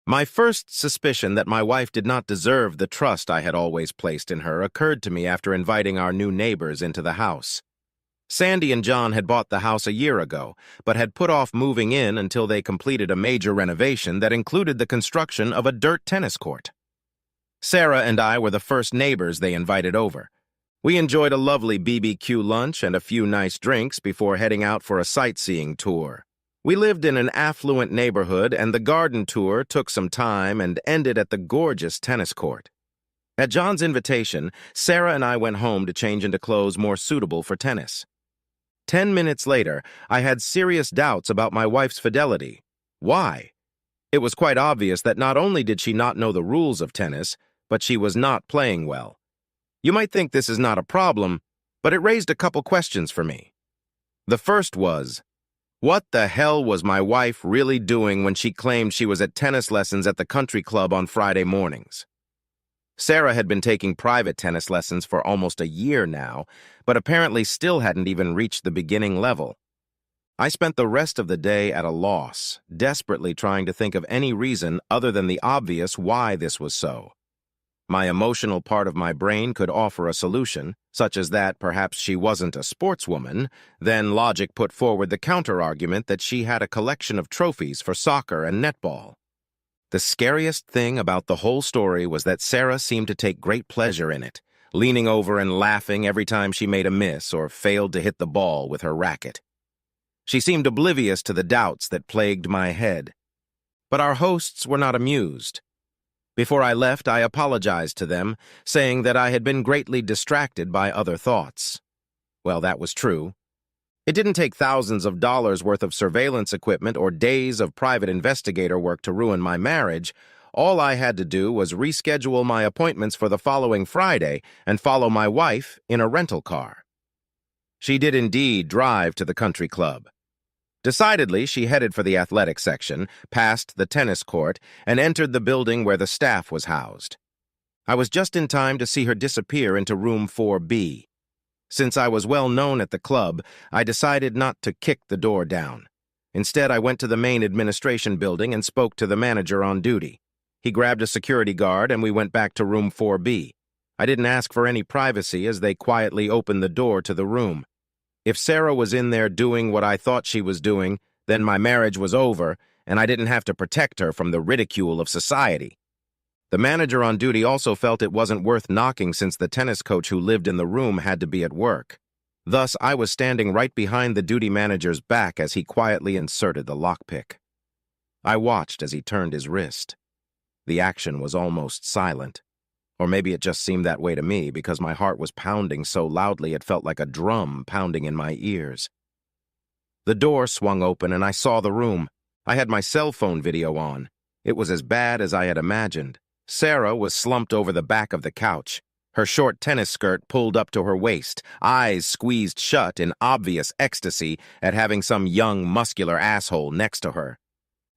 My first suspicion that my wife did not deserve the trust I had always placed in her occurred to me after inviting our new neighbors into the house. Sandy and John had bought the house a year ago, but had put off moving in until they completed a major renovation that included the construction of a dirt tennis court. Sarah and I were the first neighbors they invited over. We enjoyed a lovely BBQ lunch and a few nice drinks before heading out for a sightseeing tour. We lived in an affluent neighborhood, and the garden tour took some time and ended at the gorgeous tennis court. At John's invitation, Sarah and I went home to change into clothes more suitable for tennis. 10 minutes later, I had serious doubts about my wife's fidelity. Why? It was quite obvious that not only did she not know the rules of tennis, but she was not playing well. You might think this is not a problem, but it raised a couple questions for me. The first was, what the hell was my wife really doing when she claimed she was at tennis lessons at the country club on Friday mornings? Sarah had been taking private tennis lessons for almost a year now, but apparently still hadn't even reached the beginning level. I spent the rest of the day at a loss, desperately trying to think of any reason other than the obvious why this was so. My emotional part of my brain could offer a solution, such as that perhaps she wasn't a sportswoman. Then logic put forward the counter-argument that she had a collection of trophies for soccer and netball. The scariest thing about the whole story was that Sarah seemed to take great pleasure in it, leaning over and laughing every time she made a miss or failed to hit the ball with her racket. She seemed oblivious to the doubts that plagued my head. But our hosts were not amused. Before I left, I apologized to them, saying that I had been greatly distracted by other thoughts. Well, that was true. It didn't take thousands of dollars worth of surveillance equipment or days of private investigator work to ruin my marriage. All I had to do was reschedule my appointments for the following Friday and follow my wife in a rental car. She did indeed drive to the country club. Decidedly, she headed for the athletic section, passed the tennis court, and entered the building where the staff was housed. I was just in time to see her disappear into room 4B. Since I was well known at the club, I decided not to kick the door down. Instead, I went to the main administration building and spoke to the manager on duty. He grabbed a security guard and we went back to room 4B. I didn't ask for any privacy as they quietly opened the door to the room. If Sarah was in there doing what I thought she was doing, then my marriage was over, and I didn't have to protect her from the ridicule of society. The manager on duty also felt it wasn't worth knocking since the tennis coach who lived in the room had to be at work. Thus, I was standing right behind the duty manager's back as he quietly inserted the lockpick. I watched as he turned his wrist. The action was almost silent. Or maybe it just seemed that way to me because my heart was pounding so loudly it felt like a drum pounding in my ears. The door swung open and I saw the room. I had my cell phone video on. It was as bad as I had imagined. Sarah was slumped over the back of the couch, her short tennis skirt pulled up to her waist, eyes squeezed shut in obvious ecstasy at having some young, muscular asshole next to her.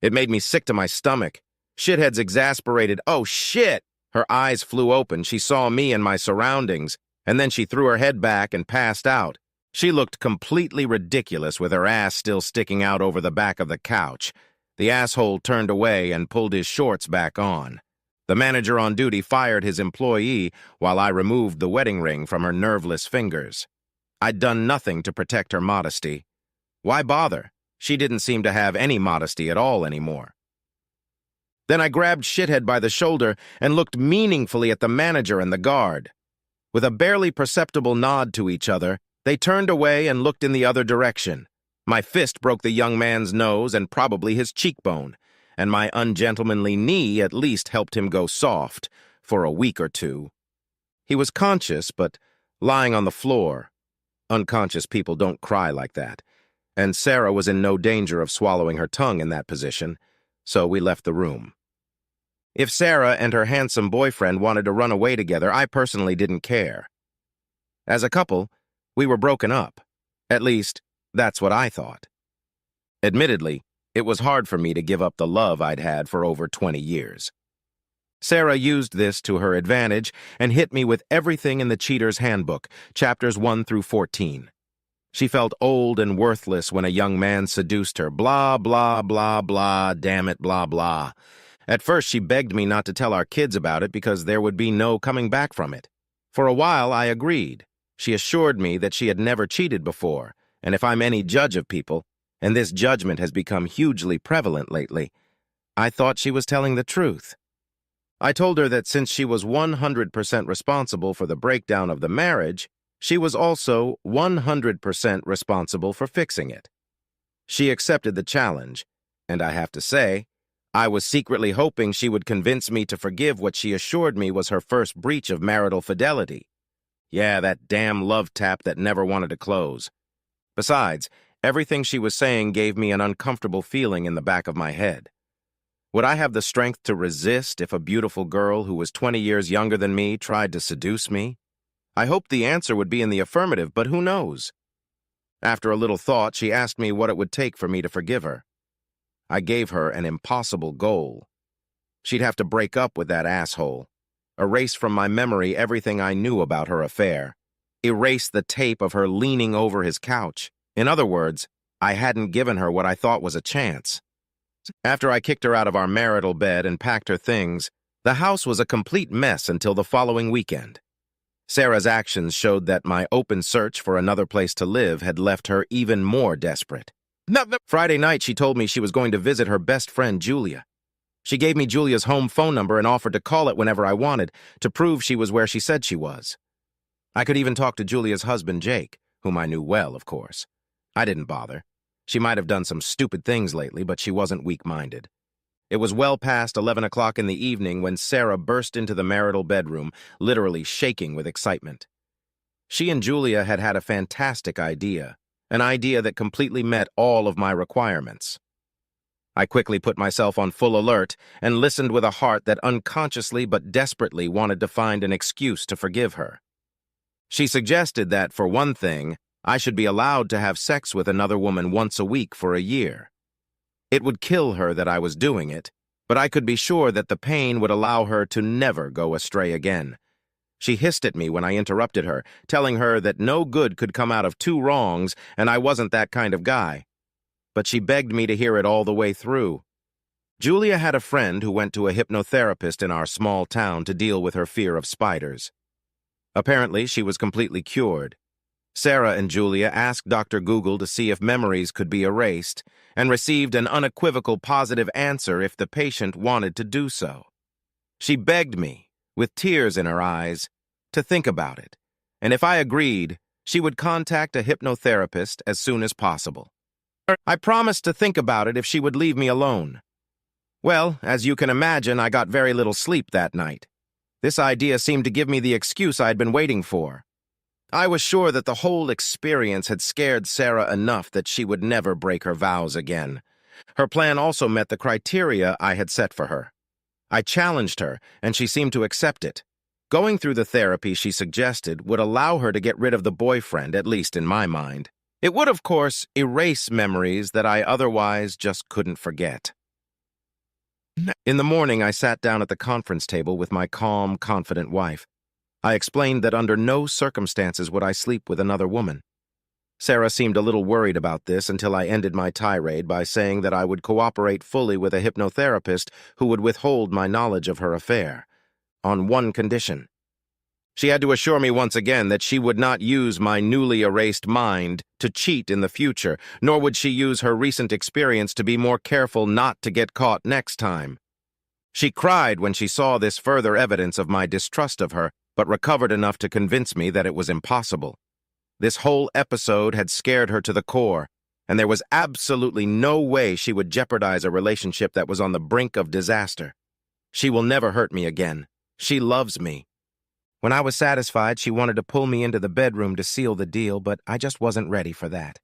It made me sick to my stomach. Shithead's exasperated, "Oh, shit!" Her eyes flew open, she saw me and my surroundings, and then she threw her head back and passed out. She looked completely ridiculous with her ass still sticking out over the back of the couch. The asshole turned away and pulled his shorts back on. The manager on duty fired his employee while I removed the wedding ring from her nerveless fingers. I'd done nothing to protect her modesty. Why bother? She didn't seem to have any modesty at all anymore. Then I grabbed Shithead by the shoulder and looked meaningfully at the manager and the guard. With a barely perceptible nod to each other, they turned away and looked in the other direction. My fist broke the young man's nose and probably his cheekbone, and my ungentlemanly knee at least helped him go soft for a week or two. He was conscious, but lying on the floor. Unconscious people don't cry like that, and Sarah was in no danger of swallowing her tongue in that position, so we left the room. If Sarah and her handsome boyfriend wanted to run away together, I personally didn't care. As a couple, we were broken up. At least, that's what I thought. Admittedly, it was hard for me to give up the love I'd had for over 20 years. Sarah used this to her advantage and hit me with everything in the Cheater's Handbook, chapters 1 through 14. She felt old and worthless when a young man seduced her, blah, blah, blah, blah, damn it, blah, blah. At first, she begged me not to tell our kids about it because there would be no coming back from it. For a while, I agreed. She assured me that she had never cheated before, and if I'm any judge of people, and this judgment has become hugely prevalent lately, I thought she was telling the truth. I told her that since she was 100% responsible for the breakdown of the marriage, she was also 100% responsible for fixing it. She accepted the challenge, and I have to say, I was secretly hoping she would convince me to forgive what she assured me was her first breach of marital fidelity. Yeah, that damn love tap that never wanted to close. Besides, everything she was saying gave me an uncomfortable feeling in the back of my head. Would I have the strength to resist if a beautiful girl who was 20 years younger than me tried to seduce me? I hoped the answer would be in the affirmative, but who knows? After a little thought, she asked me what it would take for me to forgive her. I gave her an impossible goal. She'd have to break up with that asshole, erase from my memory everything I knew about her affair, erase the tape of her leaning over his couch. In other words, I hadn't given her what I thought was a chance. After I kicked her out of our marital bed and packed her things, the house was a complete mess until the following weekend. Sarah's actions showed that my open search for another place to live had left her even more desperate. Friday night, she told me she was going to visit her best friend, Julia. She gave me Julia's home phone number and offered to call it whenever I wanted, to prove she was where she said she was. I could even talk to Julia's husband, Jake, whom I knew well, of course. I didn't bother. She might have done some stupid things lately, but she wasn't weak-minded. It was well past 11 o'clock in the evening when Sarah burst into the marital bedroom, literally shaking with excitement. She and Julia had had a fantastic idea, an idea that completely met all of my requirements. I quickly put myself on full alert and listened with a heart that unconsciously but desperately wanted to find an excuse to forgive her. She suggested that, for one thing, I should be allowed to have sex with another woman once a week for a year. It would kill her that I was doing it, but I could be sure that the pain would allow her to never go astray again. She hissed at me when I interrupted her, telling her that no good could come out of two wrongs and I wasn't that kind of guy. But she begged me to hear it all the way through. Julia had a friend who went to a hypnotherapist in our small town to deal with her fear of spiders. Apparently, she was completely cured. Sarah and Julia asked Dr. Google to see if memories could be erased and received an unequivocal positive answer if the patient wanted to do so. She begged me, with tears in her eyes, to think about it, and if I agreed, she would contact a hypnotherapist as soon as possible. I promised to think about it if she would leave me alone. Well, as you can imagine, I got very little sleep that night. This idea seemed to give me the excuse I had been waiting for. I was sure that the whole experience had scared Sarah enough that she would never break her vows again. Her plan also met the criteria I had set for her. I challenged her, and she seemed to accept it. Going through the therapy she suggested would allow her to get rid of the boyfriend, at least in my mind. It would, of course, erase memories that I otherwise just couldn't forget. In the morning, I sat down at the conference table with my calm, confident wife. I explained that under no circumstances would I sleep with another woman. Sarah seemed a little worried about this until I ended my tirade by saying that I would cooperate fully with a hypnotherapist who would withhold my knowledge of her affair, on one condition. She had to assure me once again that she would not use my newly erased mind to cheat in the future, nor would she use her recent experience to be more careful not to get caught next time. She cried when she saw this further evidence of my distrust of her, but recovered enough to convince me that it was impossible. This whole episode had scared her to the core, and there was absolutely no way she would jeopardize a relationship that was on the brink of disaster. She will never hurt me again. She loves me. When I was satisfied, she wanted to pull me into the bedroom to seal the deal, but I just wasn't ready for that.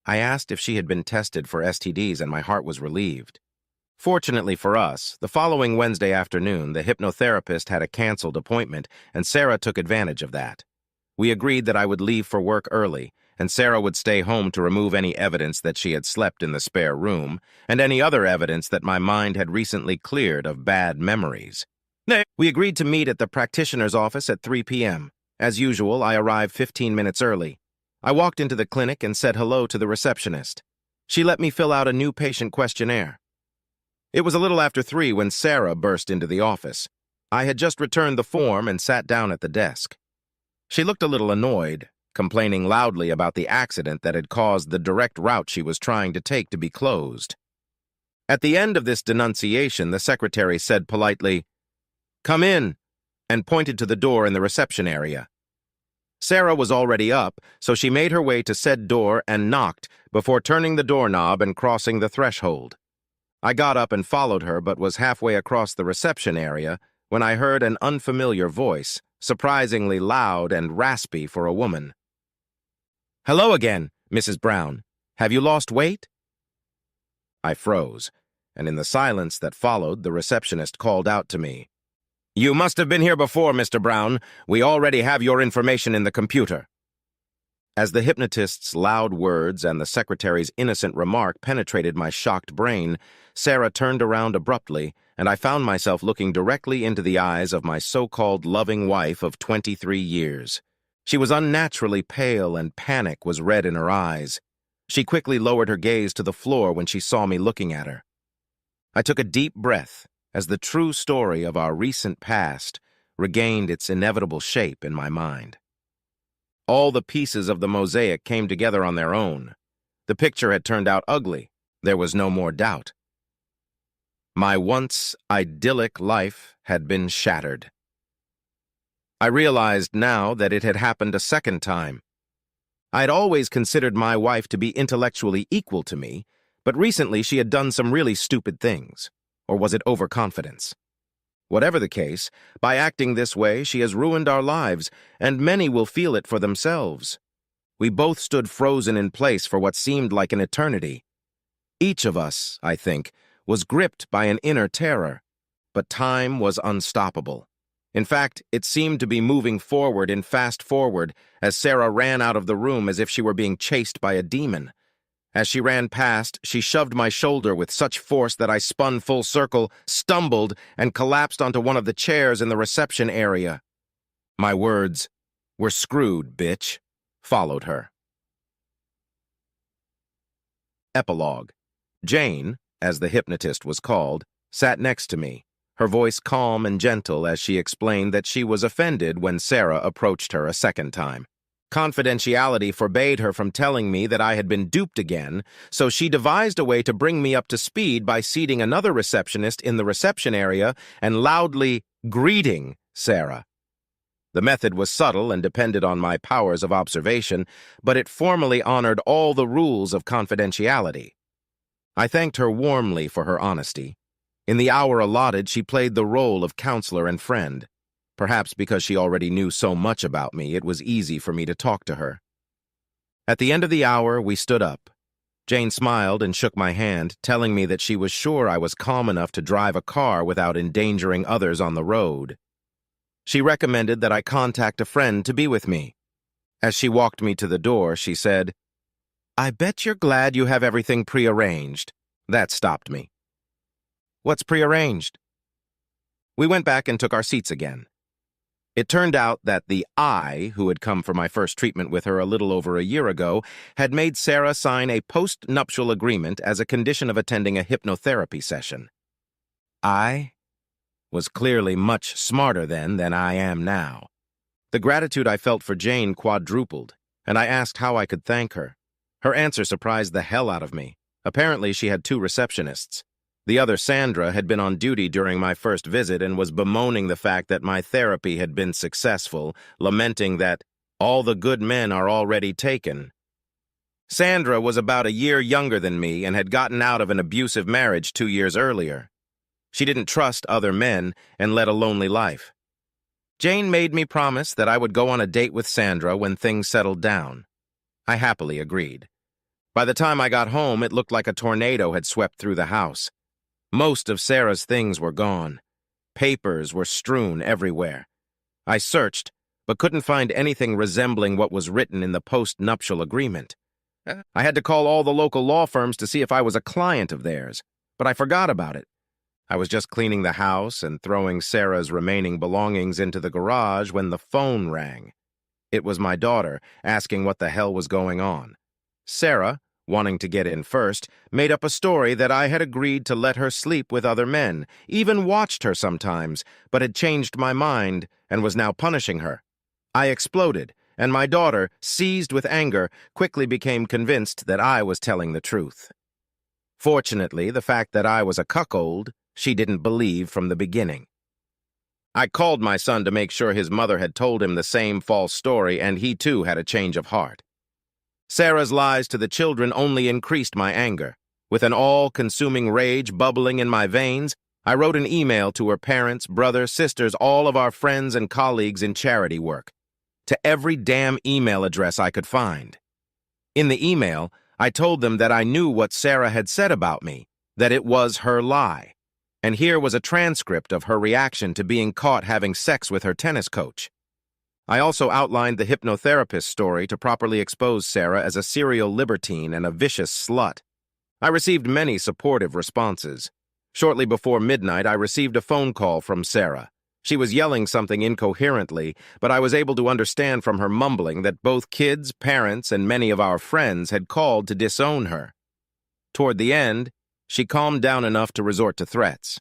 I asked if she had been tested for STDs, and my heart was relieved. Fortunately for us, the following Wednesday afternoon, the hypnotherapist had a canceled appointment, and Sarah took advantage of that. We agreed that I would leave for work early, and Sarah would stay home to remove any evidence that she had slept in the spare room, and any other evidence that my mind had recently cleared of bad memories. We agreed to meet at the practitioner's office at 3 p.m. As usual, I arrived 15 minutes early. I walked into the clinic and said hello to the receptionist. She let me fill out a new patient questionnaire. It was a little after 3 when Sarah burst into the office. I had just returned the form and sat down at the desk. She looked a little annoyed, complaining loudly about the accident that had caused the direct route she was trying to take to be closed. At the end of this denunciation, the secretary said politely, "Come in," and pointed to the door in the reception area. Sarah was already up, so she made her way to said door and knocked before turning the doorknob and crossing the threshold. I got up and followed her, but was halfway across the reception area when I heard an unfamiliar voice, surprisingly loud and raspy for a woman. "Hello again, Mrs. Brown. Have you lost weight?" I froze, and in the silence that followed, the receptionist called out to me, "You must have been here before, Mr. Brown. We already have your information in the computer." As the hypnotist's loud words and the secretary's innocent remark penetrated my shocked brain, Sarah turned around abruptly, and I found myself looking directly into the eyes of my so-called loving wife of 23 years. She was unnaturally pale, and panic was red in her eyes. She quickly lowered her gaze to the floor when she saw me looking at her. I took a deep breath as the true story of our recent past regained its inevitable shape in my mind. All the pieces of the mosaic came together on their own. The picture had turned out ugly. There was no more doubt. My once idyllic life had been shattered. I realized now that it had happened a second time. I had always considered my wife to be intellectually equal to me, but recently she had done some really stupid things. Or was it overconfidence? Whatever the case, by acting this way, she has ruined our lives, and many will feel it for themselves. We both stood frozen in place for what seemed like an eternity. Each of us, I think, was gripped by an inner terror, but time was unstoppable. In fact, it seemed to be moving forward and fast forward as Sarah ran out of the room as if she were being chased by a demon. As she ran past, she shoved my shoulder with such force that I spun full circle, stumbled, and collapsed onto one of the chairs in the reception area. My words, "We're screwed, bitch," followed her. Epilogue. Jane, as the hypnotist was called, sat next to me, her voice calm and gentle as she explained that she was offended when Sarah approached her a second time. Confidentiality forbade her from telling me that I had been duped again, so she devised a way to bring me up to speed by seating another receptionist in the reception area and loudly greeting Sarah. The method was subtle and depended on my powers of observation, but it formally honored all the rules of confidentiality. I thanked her warmly for her honesty. In the hour allotted, she played the role of counselor and friend. Perhaps because she already knew so much about me, it was easy for me to talk to her. At the end of the hour, we stood up. Jane smiled and shook my hand, telling me that she was sure I was calm enough to drive a car without endangering others on the road. She recommended that I contact a friend to be with me. As she walked me to the door, she said, "I bet you're glad you have everything prearranged." That stopped me. "What's prearranged?" We went back and took our seats again. It turned out that the I, who had come for my first treatment with her a little over a year ago, had made Sarah sign a post-nuptial agreement as a condition of attending a hypnotherapy session. I was clearly much smarter then than I am now. The gratitude I felt for Jane quadrupled, and I asked how I could thank her. Her answer surprised the hell out of me. Apparently, she had 2 receptionists. The other, Sandra, had been on duty during my first visit and was bemoaning the fact that my therapy had been successful, lamenting that all the good men are already taken. Sandra was about a year younger than me and had gotten out of an abusive marriage 2 years earlier. She didn't trust other men and led a lonely life. Jane made me promise that I would go on a date with Sandra when things settled down. I happily agreed. By the time I got home, it looked like a tornado had swept through the house. Most of Sarah's things were gone. Papers were strewn everywhere. I searched, but couldn't find anything resembling what was written in the post-nuptial agreement. I had to call all the local law firms to see if I was a client of theirs, but I forgot about it. I was just cleaning the house and throwing Sarah's remaining belongings into the garage when the phone rang. It was my daughter, asking what the hell was going on. Sarah, wanting to get in first, made up a story that I had agreed to let her sleep with other men, even watched her sometimes, but had changed my mind and was now punishing her. I exploded, and my daughter, seized with anger, quickly became convinced that I was telling the truth. Fortunately, the fact that I was a cuckold, she didn't believe from the beginning. I called my son to make sure his mother had told him the same false story, and he too had a change of heart. Sarah's lies to the children only increased my anger. With an all-consuming rage bubbling in my veins, I wrote an email to her parents, brothers, sisters, all of our friends and colleagues in charity work, to every damn email address I could find. In the email, I told them that I knew what Sarah had said about me, that it was her lie. And here was a transcript of her reaction to being caught having sex with her tennis coach. I also outlined the hypnotherapist story to properly expose Sarah as a serial libertine and a vicious slut. I received many supportive responses. Shortly before midnight, I received a phone call from Sarah. She was yelling something incoherently, but I was able to understand from her mumbling that both kids, parents, and many of our friends had called to disown her. Toward the end, she calmed down enough to resort to threats.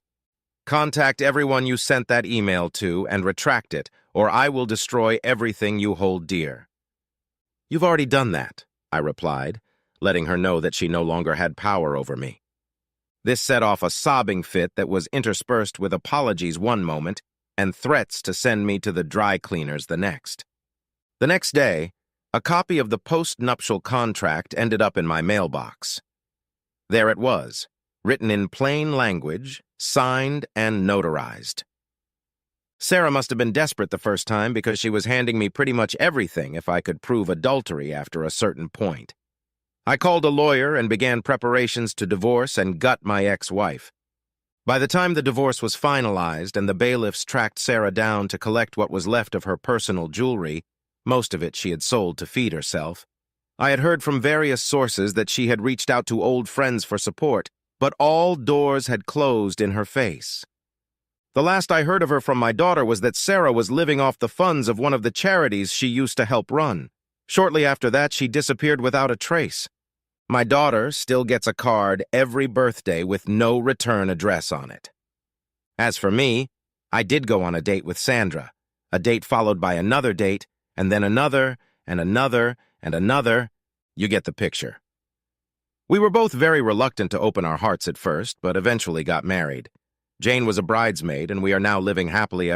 Contact everyone you sent that email to and retract it, or I will destroy everything you hold dear. You've already done that, I replied, letting her know that she no longer had power over me. This set off a sobbing fit that was interspersed with apologies one moment and threats to send me to the dry cleaners the next. The next day, a copy of the post-nuptial contract ended up in my mailbox. There it was, written in plain language, signed and notarized. Sarah must have been desperate the first time because she was handing me pretty much everything if I could prove adultery after a certain point. I called a lawyer and began preparations to divorce and gut my ex-wife. By the time the divorce was finalized and the bailiffs tracked Sarah down to collect what was left of her personal jewelry, most of it she had sold to feed herself, I had heard from various sources that she had reached out to old friends for support, but all doors had closed in her face. The last I heard of her from my daughter was that Sarah was living off the funds of one of the charities she used to help run. Shortly after that, she disappeared without a trace. My daughter still gets a card every birthday with no return address on it. As for me, I did go on a date with Sandra, a date followed by another date, and then another, and another, and another. You get the picture. We were both very reluctant to open our hearts at first, but eventually got married. Jane was a bridesmaid, and we are now living happily ever